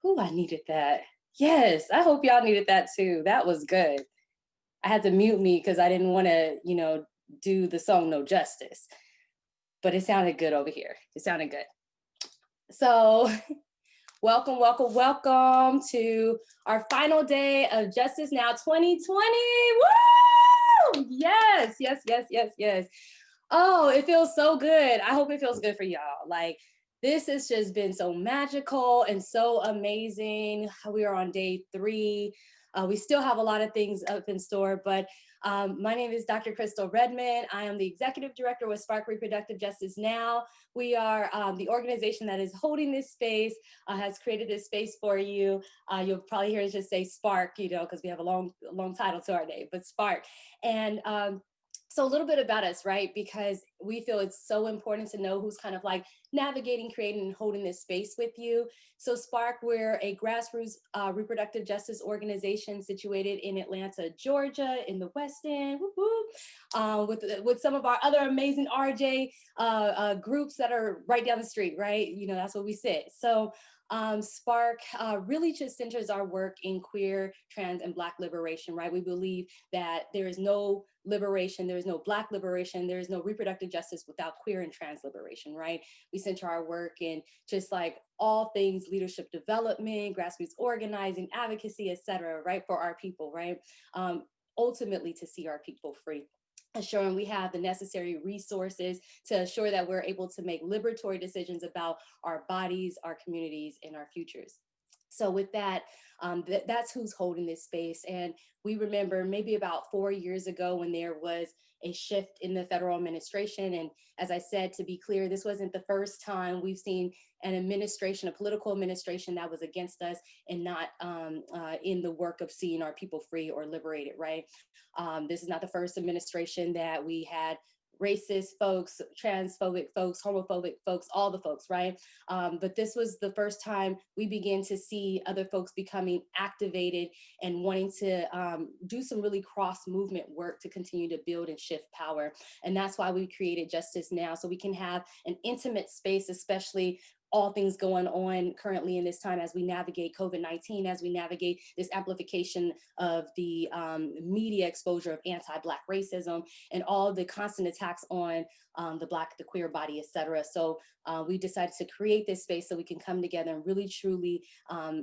Ooh, I needed that. Yes, I hope y'all needed that too. That was good. I had to mute me because I didn't want to, do the song no justice. But it sounded good over here. It sounded good. So, welcome, welcome, welcome to our final day of Justice Now 2020. Woo! Yes, yes, yes, yes, yes. Oh, it feels so good. I hope it feels good for y'all. Like, this has just been so magical and so amazing. We are on day 3. We still have a lot of things up in store, but my name is Dr. Crystal Redmond. I am the executive director with Spark Reproductive Justice Now. We are the organization that is holding this space, has created this space for you. You'll probably hear us just say Spark, because we have a long title to our name, but Spark. And so a little bit about us, right? Because we feel it's so important to know who's kind of like navigating, creating, and holding this space with you. So Spark, we're a grassroots reproductive justice organization situated in Atlanta, Georgia, in the West End, with some of our other amazing RJ groups that are right down the street, right? That's where we sit. So Spark really just centers our work in queer, trans, and Black liberation, right? We believe that there is no liberation, there is no Black liberation, there is no reproductive justice without queer and trans liberation, right? We center our work in just like all things leadership development, grassroots organizing, advocacy, et cetera, right? For our people, right? Ultimately to see our people free, assuring we have the necessary resources to assure that we're able to make liberatory decisions about our bodies, our communities, and our futures. So with that, that's who's holding this space. And we remember maybe about 4 years ago when there was a shift in the federal administration. And as I said, to be clear, this wasn't the first time we've seen an administration, a political administration that was against us and not in the work of seeing our people free or liberated, right? This is not the first administration that we had racist folks, transphobic folks, homophobic folks, all the folks, right? But this was the first time we began to see other folks becoming activated and wanting to do some really cross-movement work to continue to build and shift power. And that's why we created Justice Now, so we can have an intimate space, especially all things going on currently in this time as we navigate COVID-19, as we navigate this amplification of the media exposure of anti-Black racism and all the constant attacks on the Black, the queer body, et cetera. So we decided to create this space so we can come together and really truly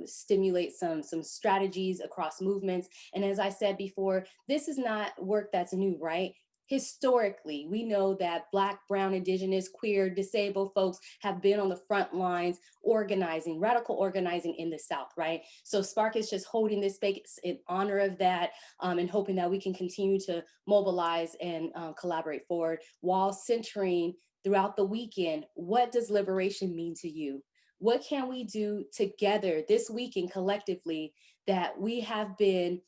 stimulate some strategies across movements. And as I said before, this is not work that's new, right? Historically, we know that Black, brown, indigenous, queer, disabled folks have been on the front lines organizing, radical organizing in the South, right? So Spark is just holding this space in honor of that and hoping that we can continue to mobilize and collaborate forward while centering throughout the weekend, what does liberation mean to you? What can we do together this weekend collectively that we have been,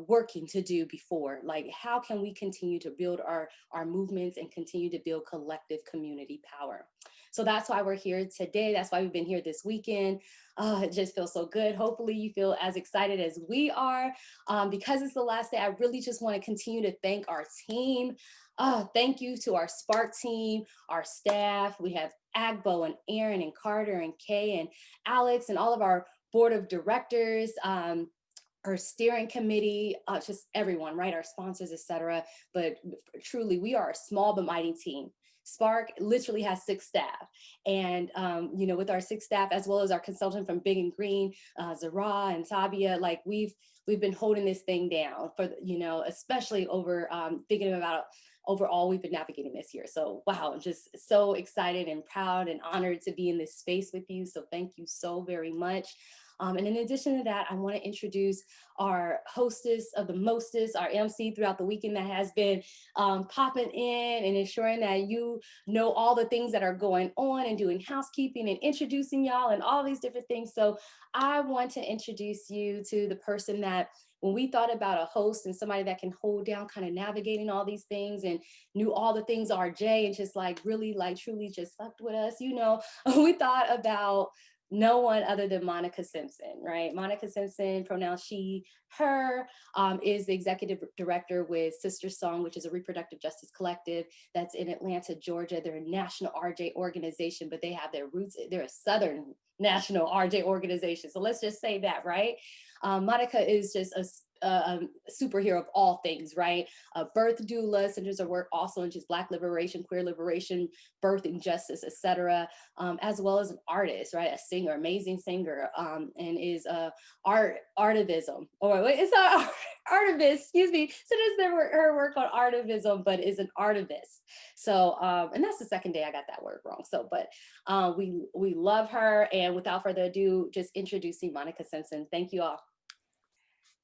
working to do before? Like, how can we continue to build our movements and continue to build collective community power? So that's why we're here today. That's why we've been here this weekend. It just feels so good. Hopefully you feel as excited as we are. Because it's the last day, I really just want to continue to thank our team. Thank you to our Spark team, our staff. We have Agbo and Aaron and Carter and Kay and Alex and all of our board of directors, our steering committee, just everyone, right? Our sponsors, et cetera. But truly, we are a small but mighty team. Spark literally has 6 staff. And, with our 6 staff, as well as our consultant from Big and Green, Zara and Tabia, like we've been holding this thing down for, especially over thinking about overall we've been navigating this year. So wow, I'm just so excited and proud and honored to be in this space with you. So thank you so very much. And in addition to that, I want to introduce our hostess of the mostest, our MC throughout the weekend that has been popping in and ensuring that you know all the things that are going on and doing housekeeping and introducing y'all and all these different things. So I want to introduce you to the person that when we thought about a host and somebody that can hold down kind of navigating all these things and knew all the things RJ and just like really like truly just fucked with us, we thought about no one other than Monica Simpson, right? Monica Simpson, pronouns she, her, is the executive director with Sister Song, which is a reproductive justice collective that's in Atlanta, Georgia. They're a national RJ organization, but they have their roots, they're a Southern national RJ organization. So let's just say that, right? Monica is just a superhero of all things, right? A birth doula, centers her work also in just Black liberation, queer liberation, birthing justice, etc., as well as an artist, right? A singer, amazing singer, and is a artivism, or it's not artivist, excuse me. Centers her work on artivism, but is an artivist. So, and that's the second day I got that word wrong. So, but we love her. And without further ado, just introducing Monica Simpson. Thank you all.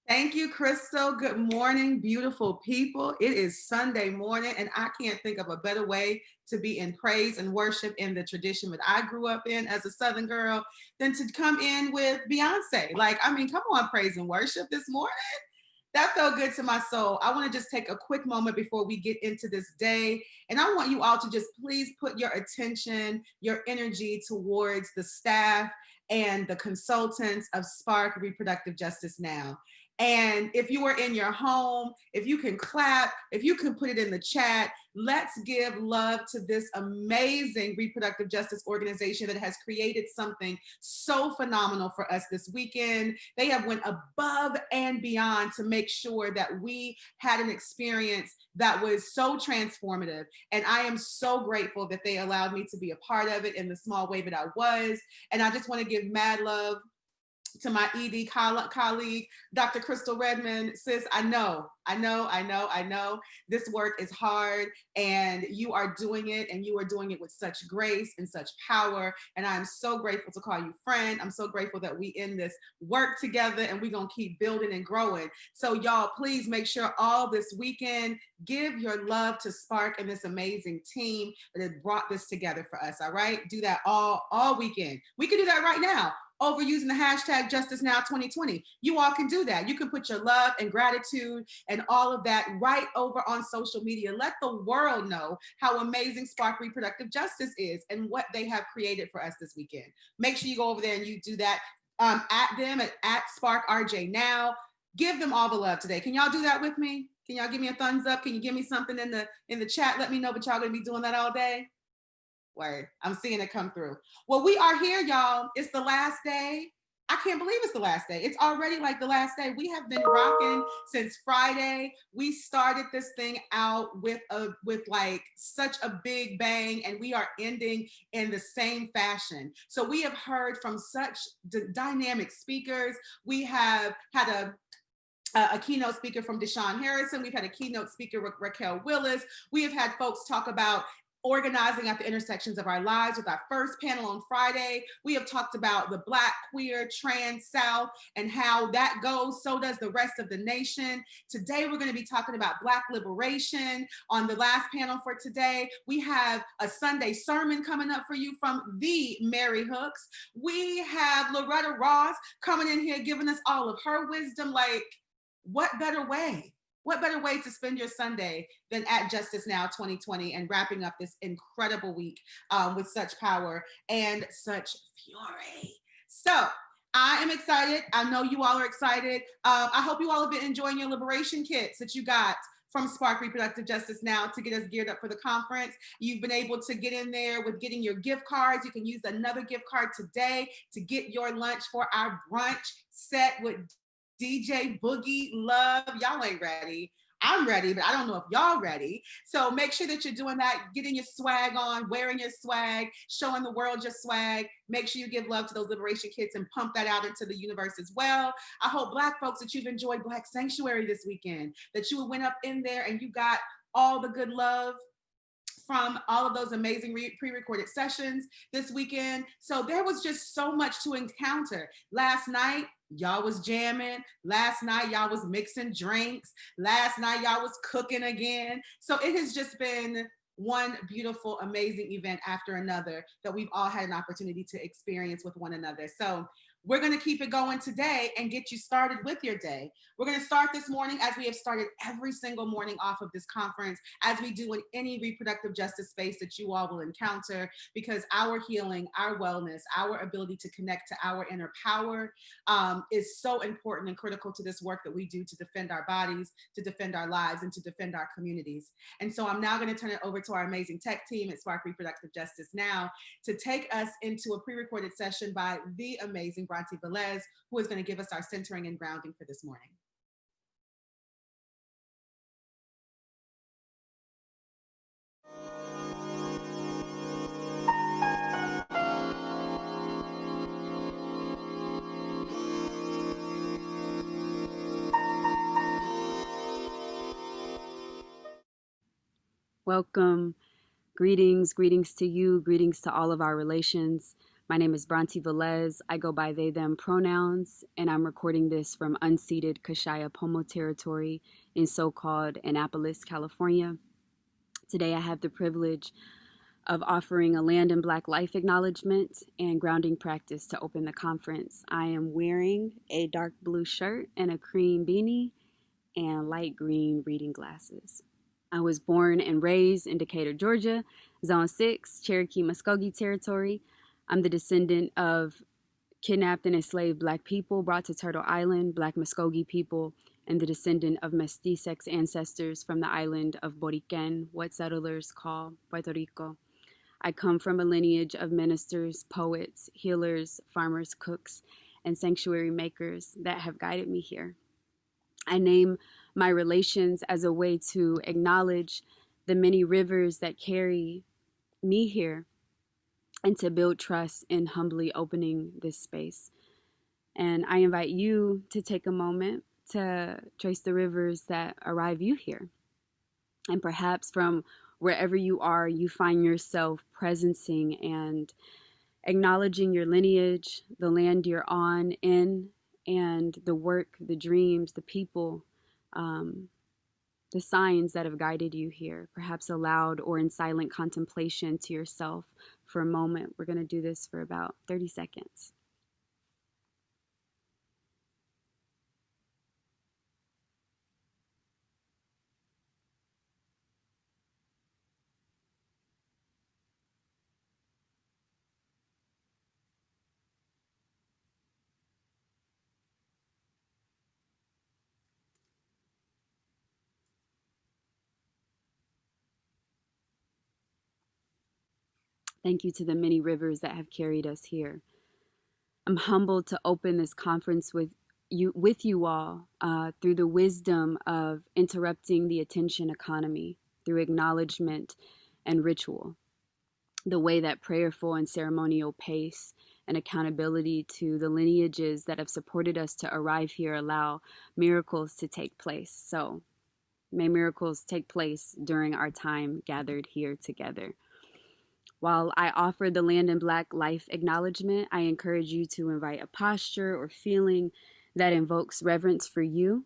Thank you, Crystal. Good morning, beautiful people. It is Sunday morning, and I can't think of a better way to be in praise and worship in the tradition that I grew up in as a Southern girl than to come in with Beyonce. Like, I mean, come on, praise and worship this morning. That felt good to my soul. I want to just take a quick moment before we get into this day. And I want you all to just please put your attention, your energy towards the staff and the consultants of Spark Reproductive Justice Now. And if you are in your home, if you can clap, if you can put it in the chat, let's give love to this amazing reproductive justice organization that has created something so phenomenal for us this weekend. They have went above and beyond to make sure that we had an experience that was so transformative. And I am so grateful that they allowed me to be a part of it in the small way that I was. And I just want to give mad love to my ED colleague, Dr. Crystal Redmond. Sis, I know this work is hard, and you are doing it, and you are doing it with such grace and such power. And I'm so grateful to call you friend. I'm so grateful that we in this work together, and we're going to keep building and growing. So y'all, please make sure all this weekend, give your love to Spark and this amazing team that has brought this together for us, all right? Do that all weekend. We can do that right now over using the hashtag Justice Now 2020. You all can do that. You can put your love and gratitude and all of that right over on social media. Let the world know how amazing Spark Reproductive Justice is and what they have created for us this weekend. Make sure you go over there and you do that at them at Spark RJ Now. Give them all the love today. Can y'all do that with me? Can y'all give me a thumbs up? Can you give me something in the chat? Let me know that y'all gonna be doing that all day. Word. I'm seeing it come through. Well, we are here, y'all. It's the last day. I can't believe it's the last day. It's already like the last day. We have been rocking since Friday. We started this thing out with like such a big bang, and we are ending in the same fashion. So we have heard from such dynamic speakers. We have had a keynote speaker from Deshaun Harrison. We've had a keynote speaker, Raquel Willis. We have had folks talk about organizing at the intersections of our lives with our first panel on Friday. We have talked about the Black, queer, trans South and how that goes. So does the rest of the nation. Today, we're going to be talking about Black liberation on the last panel for today. We have a Sunday sermon coming up for you from the Mary Hooks. We have Loretta Ross coming in here giving us all of her wisdom. Like, what better way? What better way to spend your Sunday than at Justice Now 2020 and wrapping up this incredible week with such power and such fury. So I am excited. I know you all are excited. I hope you all have been enjoying your liberation kits that you got from Spark Reproductive Justice Now to get us geared up for the conference. You've been able to get in there with getting your gift cards. You can use another gift card today to get your lunch for our brunch set with DJ Boogie Love. Y'all ain't ready. I'm ready, but I don't know if y'all ready. So make sure that you're doing that, getting your swag on, wearing your swag, showing the world your swag. Make sure you give love to those liberation kits and pump that out into the universe as well. I hope Black folks that you've enjoyed Black Sanctuary this weekend, that you went up in there and you got all the good love from all of those amazing pre-recorded sessions this weekend. So there was just so much to encounter. Last night, y'all was jamming. Last night, y'all was mixing drinks. Last night, y'all was cooking again. So it has just been one beautiful, amazing event after another that we've all had an opportunity to experience with one another. So We're going to keep it going today and get you started with your day. We're going to start this morning as we have started every single morning off of this conference, as we do in any reproductive justice space that you all will encounter, because our healing, our wellness, our ability to connect to our inner power is so important and critical to this work that we do to defend our bodies, to defend our lives, and to defend our communities. And so I'm now going to turn it over to our amazing tech team at Spark Reproductive Justice Now to take us into a pre-recorded session by the amazing Bronte Velez, who is going to give us our centering and grounding for this morning. Welcome. Greetings to you, greetings to all of our relations. My name is Bronte Velez. I go by they, them pronouns, and I'm recording this from unceded Kashaya Pomo territory in so-called Annapolis, California. Today I have the privilege of offering a Land and Black Life acknowledgement and grounding practice to open the conference. I am wearing a dark blue shirt and a cream beanie and light green reading glasses. I was born and raised in Decatur, Georgia, Zone 6, Cherokee Muskogee Territory. I'm the descendant of kidnapped and enslaved Black people brought to Turtle Island, Black Muskogee people, and the descendant of mestizo ancestors from the island of Boriquen, what settlers call Puerto Rico. I come from a lineage of ministers, poets, healers, farmers, cooks, and sanctuary makers that have guided me here. I name my relations as a way to acknowledge the many rivers that carry me here and to build trust in humbly opening this space. And I invite you to take a moment to trace the rivers that arrive you here. And perhaps from wherever you are, you find yourself presencing and acknowledging your lineage, the land you're on, in, and the work, the dreams, the people, the signs that have guided you here, perhaps aloud or in silent contemplation to yourself for a moment. We're going to do this for about 30 seconds. Thank you to the many rivers that have carried us here. I'm humbled to open this conference with you all through the wisdom of interrupting the attention economy, through acknowledgement and ritual, the way that prayerful and ceremonial pace and accountability to the lineages that have supported us to arrive here allow miracles to take place. So may miracles take place during our time gathered here together. While I offer the Land and Black Life acknowledgement, I encourage you to invite a posture or feeling that invokes reverence for you.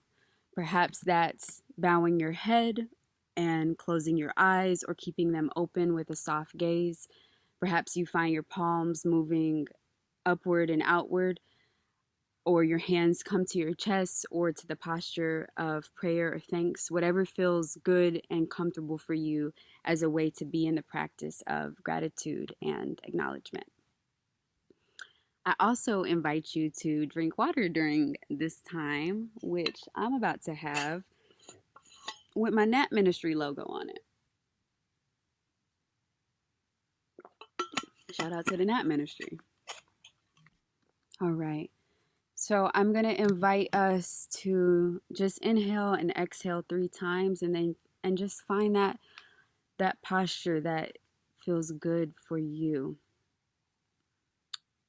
Perhaps that's bowing your head and closing your eyes or keeping them open with a soft gaze. Perhaps you find your palms moving upward and outward, or your hands come to your chest or to the posture of prayer or thanks, whatever feels good and comfortable for you as a way to be in the practice of gratitude and acknowledgement. I also invite you to drink water during this time, which I'm about to have with my Nat Ministry logo on it. Shout out to the Nat Ministry. All right. So I'm going to invite us to just inhale and exhale 3 times and just find that posture that feels good for you.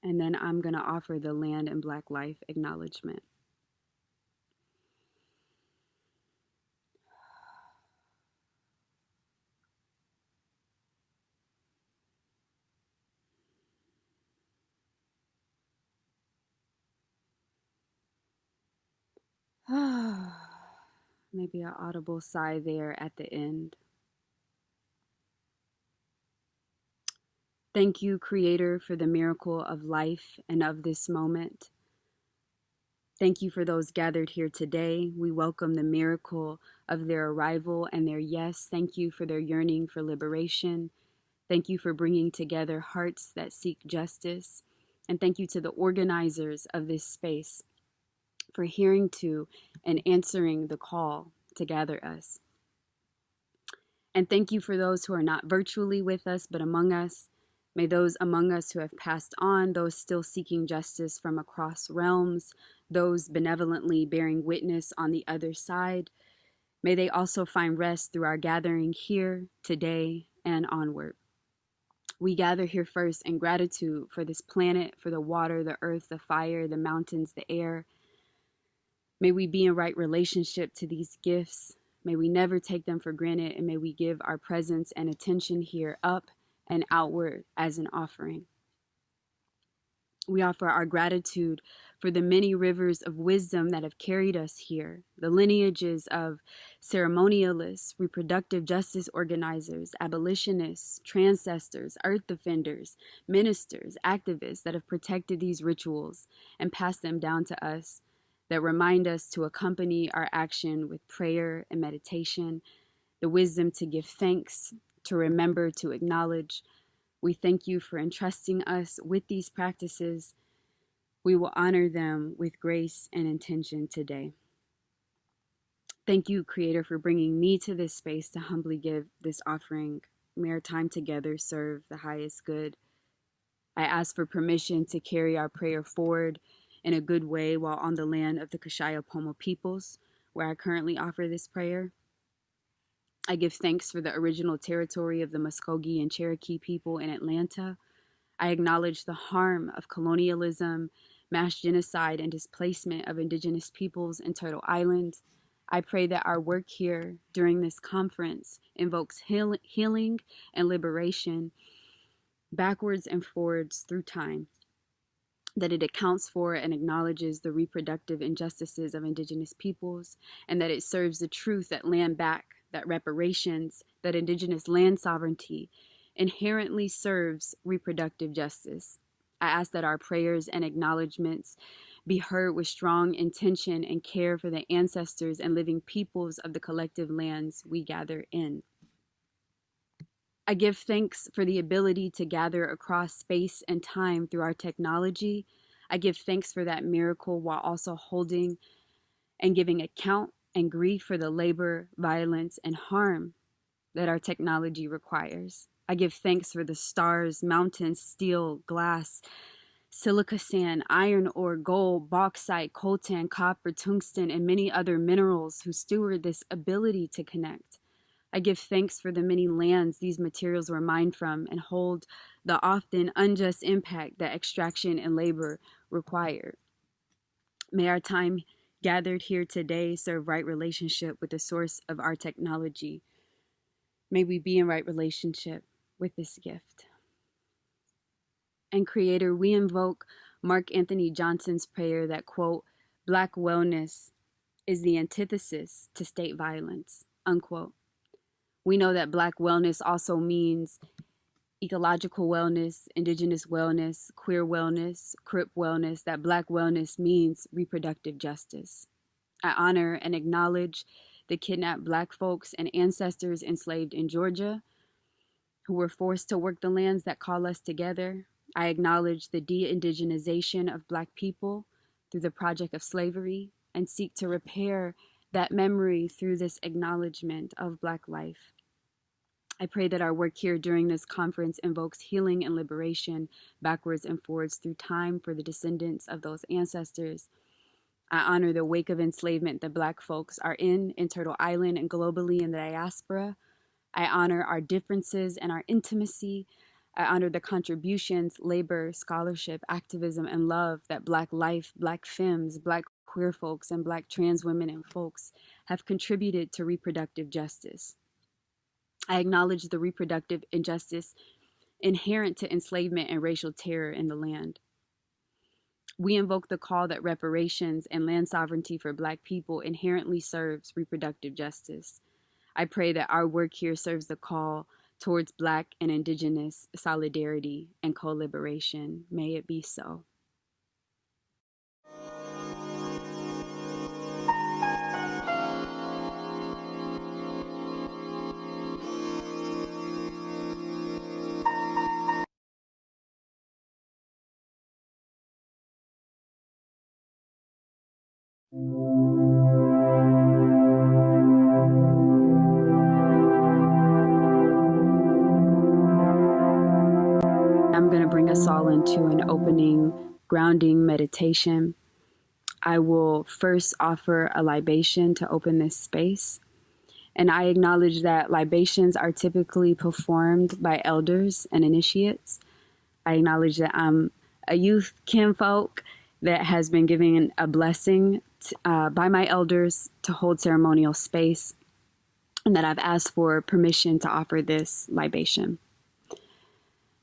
And then I'm going to offer the Land and Black Life acknowledgement. Maybe an audible sigh there at the end. Thank you, Creator, for the miracle of life and of this moment. Thank you for those gathered here today. We welcome the miracle of their arrival and their yes. Thank you for their yearning for liberation. Thank you for bringing together hearts that seek justice. And thank you to the organizers of this space for hearing to and answering the call to gather us. And thank you for those who are not virtually with us, but among us. May those among us who have passed on, those still seeking justice from across realms, those benevolently bearing witness on the other side, may they also find rest through our gathering here today and onward. We gather here first in gratitude for this planet, for the water, the earth, the fire, the mountains, the air. May we be in right relationship to these gifts. May we never take them for granted, and may we give our presence and attention here up and outward as an offering. We offer our gratitude for the many rivers of wisdom that have carried us here, the lineages of ceremonialists, reproductive justice organizers, abolitionists, transcestors, earth defenders, ministers, activists that have protected these rituals and passed them down to us, that remind us to accompany our action with prayer and meditation, the wisdom to give thanks, to remember, to acknowledge. We thank you for entrusting us with these practices. We will honor them with grace and intention today. Thank you, Creator, for bringing me to this space to humbly give this offering. May our time together serve the highest good. I ask for permission to carry our prayer forward in a good way while on the land of the Kashaya Pomo peoples, where I currently offer this prayer. I give thanks for the original territory of the Muskogee and Cherokee people in Atlanta. I acknowledge the harm of colonialism, mass genocide, and displacement of indigenous peoples in Turtle Island. I pray that our work here during this conference invokes healing and liberation backwards and forwards through time, that it accounts for and acknowledges the reproductive injustices of indigenous peoples, and that it serves the truth that land back, that reparations, that indigenous land sovereignty inherently serves reproductive justice. I ask that our prayers and acknowledgments be heard with strong intention and care for the ancestors and living peoples of the collective lands we gather in. I give thanks for the ability to gather across space and time through our technology. I give thanks for that miracle while also holding and giving account and grief for the labor, violence, and harm that our technology requires. I give thanks for the stars, mountains, steel, glass, silica sand, iron ore, gold, bauxite, coltan, copper, tungsten, and many other minerals who steward this ability to connect. I give thanks for the many lands these materials were mined from and hold the often unjust impact that extraction and labor require. May our time gathered here today serve right relationship with the source of our technology. May we be in right relationship with this gift. And Creator, we invoke Mark Anthony Johnson's prayer that, quote, Black wellness is the antithesis to state violence, unquote. We know that Black wellness also means ecological wellness, indigenous wellness, queer wellness, Crip wellness, that Black wellness means reproductive justice. I honor and acknowledge the kidnapped Black folks and ancestors enslaved in Georgia who were forced to work the lands that call us together. I acknowledge the de-indigenization of Black people through the project of slavery and seek to repair that memory through this acknowledgement of Black life. I pray that our work here during this conference invokes healing and liberation backwards and forwards through time for the descendants of those ancestors. I honor the wake of enslavement that Black folks are in Turtle Island and globally in the diaspora. I honor our differences and our intimacy. I honor the contributions, labor, scholarship, activism, and love that Black life, Black femmes, Black queer folks, and Black trans women and folks have contributed to reproductive justice. I acknowledge the reproductive injustice inherent to enslavement and racial terror in the land. We invoke the call that reparations and land sovereignty for Black people inherently serves reproductive justice. I pray that our work here serves the call towards Black and Indigenous solidarity and co-liberation. May it be so. I'm going to bring us all into an opening, grounding meditation. I will first offer a libation to open this space. And I acknowledge that libations are typically performed by elders and initiates. I acknowledge that I'm a youth kinfolk that has been given a blessing by my elders to hold ceremonial space, and that I've asked for permission to offer this libation.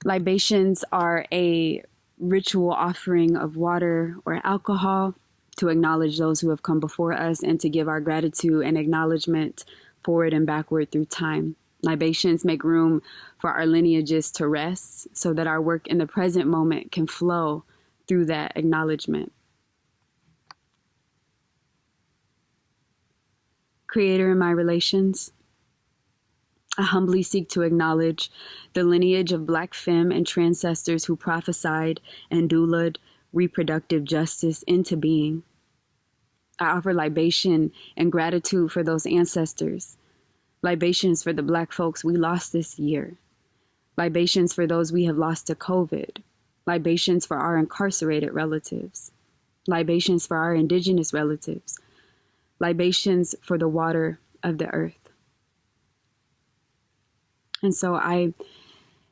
Libations are a ritual offering of water or alcohol to acknowledge those who have come before us and to give our gratitude and acknowledgement forward and backward through time. Libations make room for our lineages to rest so that our work in the present moment can flow through that acknowledgement. Creator in my relations, I humbly seek to acknowledge the lineage of Black femme and transcestors who prophesied and doulaed reproductive justice into being. I offer libation and gratitude for those ancestors, libations for the Black folks we lost this year, libations for those we have lost to COVID, libations for our incarcerated relatives, libations for our indigenous relatives, libations for the water of the earth. And so I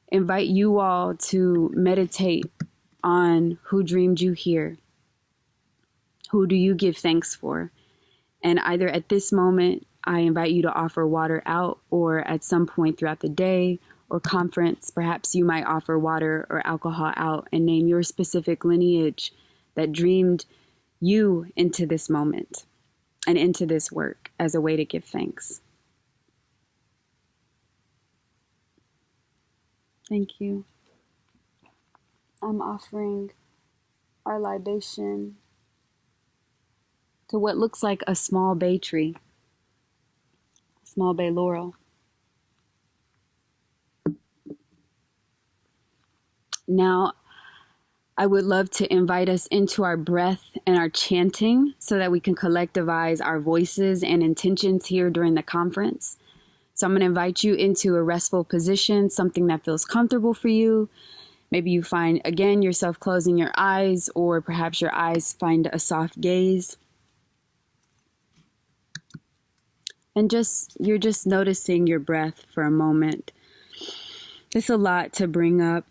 invite you all to meditate on who dreamed you here. Who do you give thanks for? And either at this moment, I invite you to offer water out, or at some point throughout the day or conference, perhaps you might offer water or alcohol out and name your specific lineage that dreamed you into this moment and into this work as a way to give thanks. Thank you. I'm offering our libation to what looks like a small bay tree, a small bay laurel. Now, I would love to invite us into our breath and our chanting so that we can collectivize our voices and intentions here during the conference. So I'm going to invite you into a restful position, something that feels comfortable for you. Maybe you find, again, yourself closing your eyes, or perhaps your eyes find a soft gaze. And you're just noticing your breath for a moment. It's a lot to bring up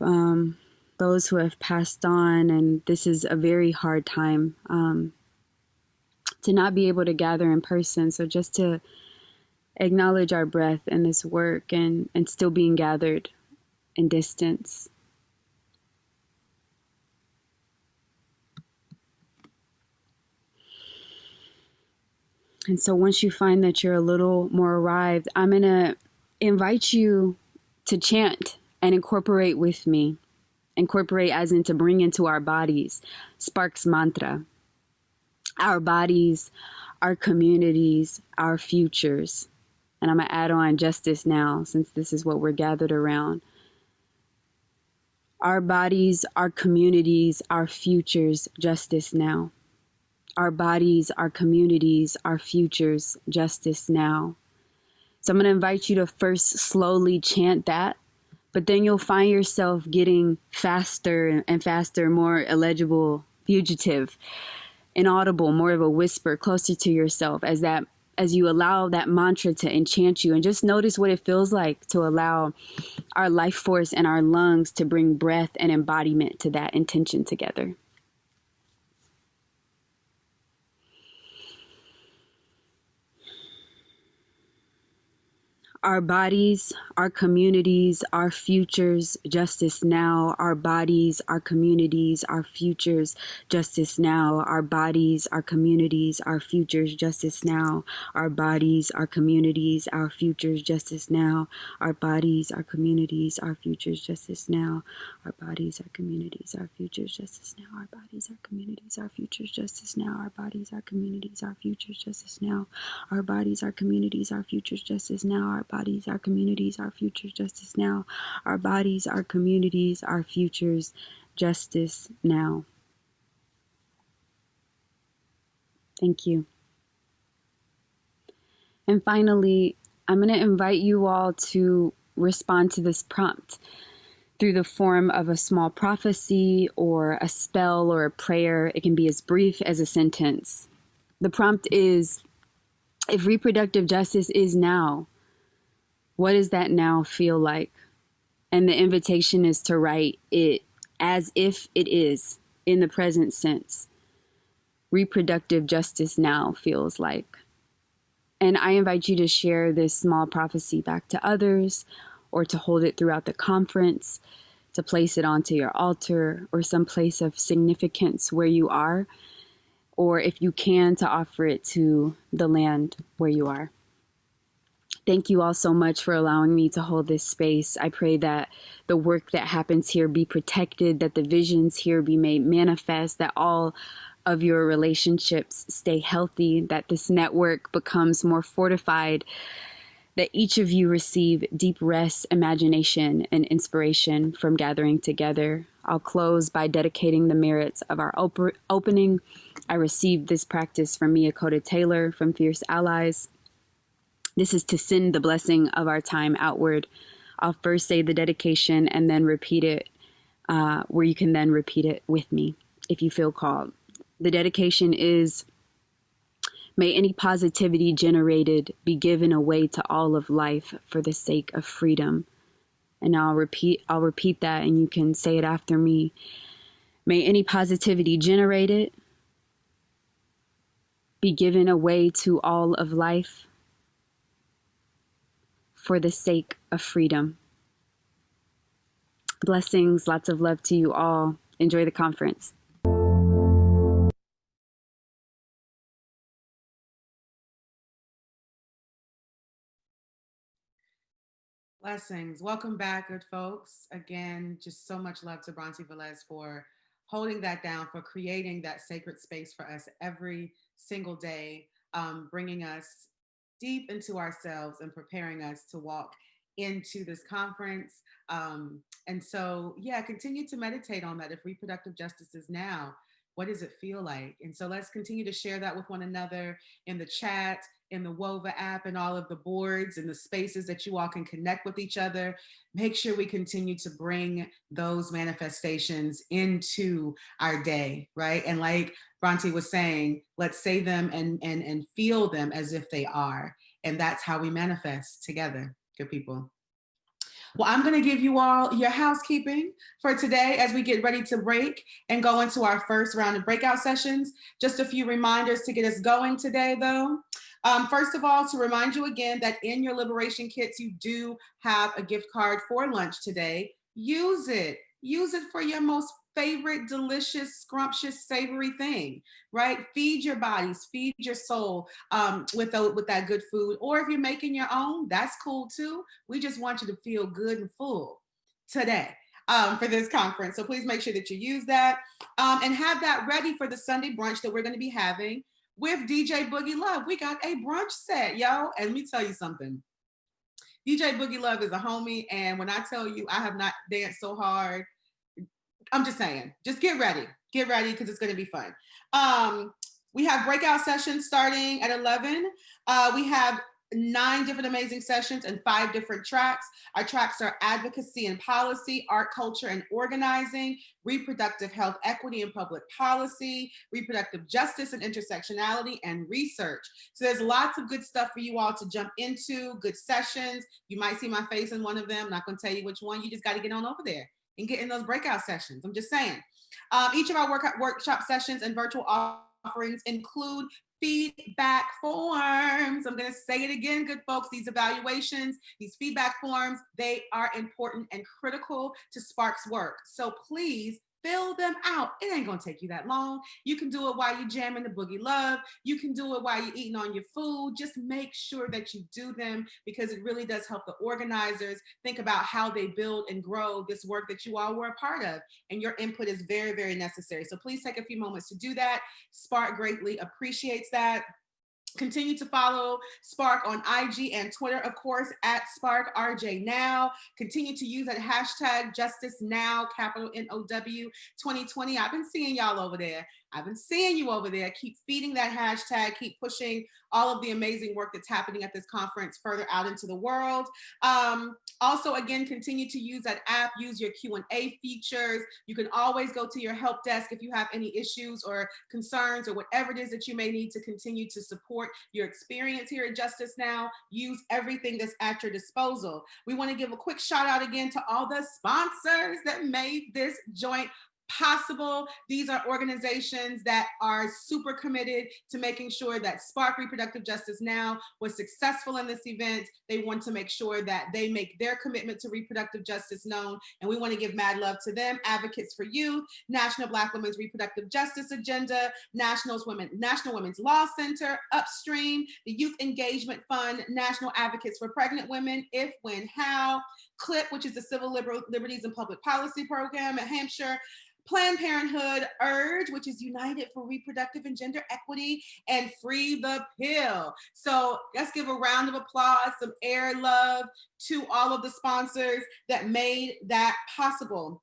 those who have passed on, and this is a very hard time to not be able to gather in person. So just to acknowledge our breath in this work and still being gathered in distance. And so once you find that you're a little more arrived, I'm going to invite you to chant and incorporate with me. Incorporate as in to bring into our bodies. Sparks mantra. Our bodies, our communities, our futures. And I'm going to add on justice now, since this is what we're gathered around. Our bodies, our communities, our futures, justice now. Our bodies, our communities, our futures, justice now. So I'm going to invite you to first slowly chant that, but then you'll find yourself getting faster and faster, more illegible, fugitive, inaudible, more of a whisper, closer to yourself as you allow that mantra to enchant you. And just notice what it feels like to allow our life force and our lungs to bring breath and embodiment to that intention together. Our bodies, our communities, our futures, justice now. Our bodies, our communities, our futures, justice now. Our bodies, our communities, our futures, justice now. Our bodies, our communities, our futures, justice now. Our bodies, our communities, our futures, justice now. Our bodies, our communities, our futures, justice now. Our bodies, our communities, our futures, justice now. Our bodies, our communities, our futures, justice now. Our bodies, our communities, our futures, justice now. Our bodies, our communities, our futures, justice now. Our bodies, our communities, our futures, justice now. Thank you. And finally, I'm going to invite you all to respond to this prompt through the form of a small prophecy or a spell or a prayer. It can be as brief as a sentence. The prompt is, if reproductive justice is now, what does that now feel like? And the invitation is to write it as if it is in the present sense. Reproductive justice now feels like. And I invite you to share this small prophecy back to others, or to hold it throughout the conference, to place it onto your altar or some place of significance where you are, or if you can, to offer it to the land where you are. Thank you all so much for allowing me to hold this space. I pray that the work that happens here be protected, that the visions here be made manifest, that all of your relationships stay healthy, that this network becomes more fortified, that each of you receive deep rest, imagination, and inspiration from gathering together. I'll close by dedicating the merits of our opening. I received this practice from Mia Cota Taylor from Fierce Allies. This is to send the blessing of our time outward. I'll first say the dedication and then repeat it, where you can then repeat it with me if you feel called. The dedication is, may any positivity generated be given away to all of life for the sake of freedom. And I'll repeat that, and you can say it after me. May any positivity generated be given away to all of life for the sake of freedom. Blessings, lots of love to you all. Enjoy the conference. Blessings. Welcome back, good folks. Again, just so much love to Bronte Velez for holding that down, for creating that sacred space for us every single day, bringing us deep into ourselves and preparing us to walk into this conference. And so, yeah, continue to meditate on that. If reproductive justice is now, what does it feel like? And so let's continue to share that with one another in the chat, in the WOVA app, and all of the boards and the spaces that you all can connect with each other. Make sure we continue to bring those manifestations into our day, right? And like Bronte was saying, let's say them and feel them as if they are. And that's how we manifest together, good people. Well, I'm going to give you all your housekeeping for today as we get ready to break and go into our first round of breakout sessions. Just a few reminders to get us going today, though. First of all, to remind you again that in your liberation kits, you do have a gift card for lunch today. Use it. Use it for your most favorite, delicious, scrumptious, savory thing, right? Feed your bodies, feed your soul with that good food. Or if you're making your own, that's cool too. We just want you to feel good and full today for this conference. So please make sure that you use that and have that ready for the Sunday brunch that we're going to be having with DJ Boogie Love. We got a brunch set, yo. And let me tell you something. DJ Boogie Love is a homie. And when I tell you I have not danced so hard, I'm just saying, just get ready because it's going to be fun. We have breakout sessions starting at 11. We have 9 different amazing sessions and 5 different tracks. Our tracks are advocacy and policy, art, culture, and organizing, reproductive health, equity, and public policy, reproductive justice and intersectionality, and research. So there's lots of good stuff for you all to jump into, good sessions. You might see my face in one of them. I'm not going to tell you which one. You just got to get on over there and get in those breakout sessions. I'm just saying. Each of our workshop sessions and virtual offerings include feedback forms. I'm going to say it again, good folks. These evaluations, these feedback forms, they are important and critical to Spark's work. So please fill them out. It ain't going to take you that long. You can do it while you're jamming the Boogie Love. You can do it while you're eating on your food. Just make sure that you do them because it really does help the organizers think about how they build and grow this work that you all were a part of. And your input is very, very necessary. So please take a few moments to do that. Spark greatly appreciates that. Continue to follow Spark on IG and Twitter, of course, at SparkRJNow. Continue to use that hashtag Justice Now, capital NOW 2020. I've been seeing y'all over there. I've been seeing you over there. Keep feeding that hashtag, keep pushing all of the amazing work that's happening at this conference further out into the world. Also, again, continue to use that app, use your Q&A features. You can always go to your help desk if you have any issues or concerns or whatever it is that you may need to continue to support your experience here at Justice Now. Use everything that's at your disposal. We want to give a quick shout out again to all the sponsors that made this joint possible. These are organizations that are super committed to making sure that Spark Reproductive Justice Now was successful in this event. They want to make sure that they make their commitment to reproductive justice known, and we want to give mad love to them. Advocates for Youth, National Black Women's Reproductive Justice Agenda, National Women's Law Center, Upstream, the Youth Engagement Fund, National Advocates for Pregnant Women, If, When, How, CLIP, which is the Civil Liberties and Public Policy Program at Hampshire, Planned Parenthood, URGE, which is United for Reproductive and Gender Equity, and Free the Pill. So let's give a round of applause, some air love to all of the sponsors that made that possible.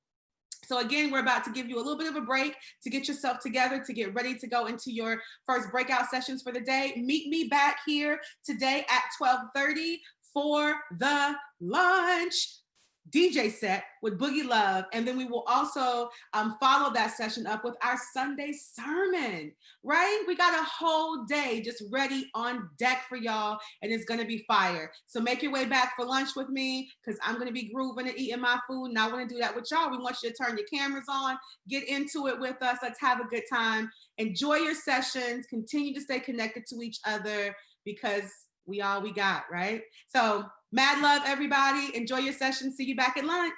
So again, we're about to give you a little bit of a break to get yourself together, to get ready to go into your first breakout sessions for the day. Meet me back here today at 12:30 for the lunch DJ set with Boogie Love. And then we will also follow that session up with our Sunday sermon, right? We got a whole day just ready on deck for y'all, and it's gonna be fire. So make your way back for lunch with me, because I'm gonna be grooving and eating my food, and I wanna do that with y'all. We want you to turn your cameras on, get into it with us. Let's have a good time. Enjoy your sessions, continue to stay connected to each other, because we all we got, right? So mad love, everybody. Enjoy your session. See you back at lunch.